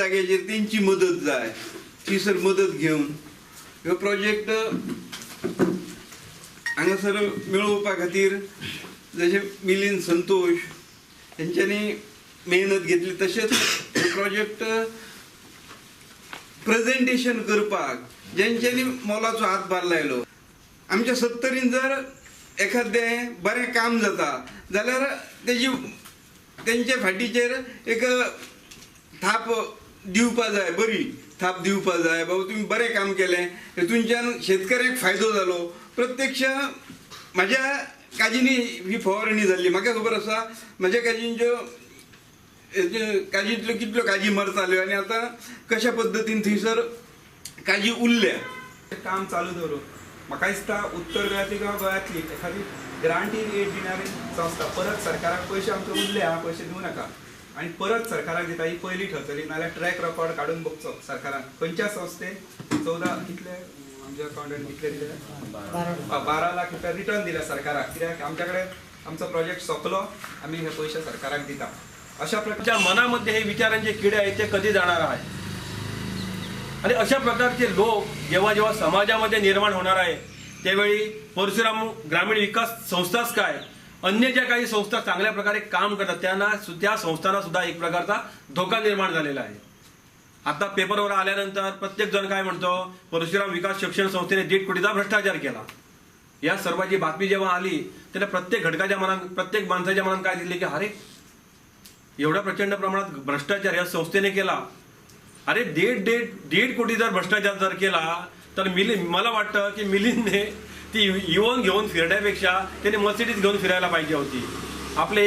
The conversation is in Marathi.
जाग्याचेर तेंची मदत जाय, थंयसर मदत घेवन ह्यो प्रोजेक्ट हांगासर मेळोवपा खातीर जशे मिलिंद संतोष हेंच्यांनी मेहनत घेतली, तशेंच प्रोजेक्ट प्रेजेंटेशन करपाक जेंच्यांनी मोलाचो हातभार लायलो. आमच्या 70रीन जर एखादें बरें काम जाता जाल्यार तेंचे फाटीचेर एक थाप दिवपा जाय, बरी थाप दिवपा जाय. बाबा तुमी बरें काम केलें, हेतूंच्यान शेतकऱ्याक फायदो जालो. प्रत्यक्ष म्हाज्या काजींनी ही फवारणी जाल्ली, म्हाका खबर आसा म्हाज्या काजींच्यो काजींतल्यो कितल्यो काजी मरताल्यो आनी आतां कशा पद्दतीन थंयसर काजी उरल्या. काम चालू दवरून म्हाका दिसता उत्तर गोंयांतली किंवा गोंयांतली एखादी ग्रांटीन एड दिणारी संस्था परत सरकाराक पयशे आमचे उरले हा पयशे दिवं नाका आनी परत सरकाराक दिता ही पयली ठरतली. नाल्यार ट्रॅक रेकॉर्ड काडून बघचो सरकारान खंयच्या संस्थेन 14 कितले आमच्या अकाउंटांत कितले दिले 12 लाख रुपया रिटर्न दिल्या सरकाराक. कित्याक आमच्या कडेन आमचो प्रोजेक्ट सोंपलो, आमी हे पयशे सरकाराक दिता. अशा प्रकारच्या मनामध्ये हे विचारांचे किडे आहेत ते कधी जाणार आहे. आणि अशा प्रकारचे लोक जेव्हा जेव्हा समाजामध्ये निर्माण होणार आहे त्यावेळी परशुराम ग्रामीण विकास संस्थाच काय, अन्य ज्या काही संस्था चांगल्या प्रकारे काम करतात त्या संस्थांना सुद्धा एक प्रकारचा धोका निर्माण झालेला आहे. आता पेपरवर आल्यानंतर प्रत्येक जण काय म्हणतो, परशुराम विकास शिक्षण संस्थेने 1.5 कोटीचा भ्रष्टाचार केला. या सर्वांची बातमी जेव्हा आली त्याला प्रत्येक घटकाच्या मनात, प्रत्येक माणसाच्या मनात काय दिले की अरे एवढ्या प्रचंड प्रमाणात भ्रष्टाचार या संस्थेने केला. अरे 1.5 कोटी जर भ्रष्टाचार जर केला तर मला वाटतं की मिलिंदने ती इवन घेऊन फिरण्यापेक्षा त्याने मर्सिडीज घेऊन फिरायला पाहिजे होती. आपले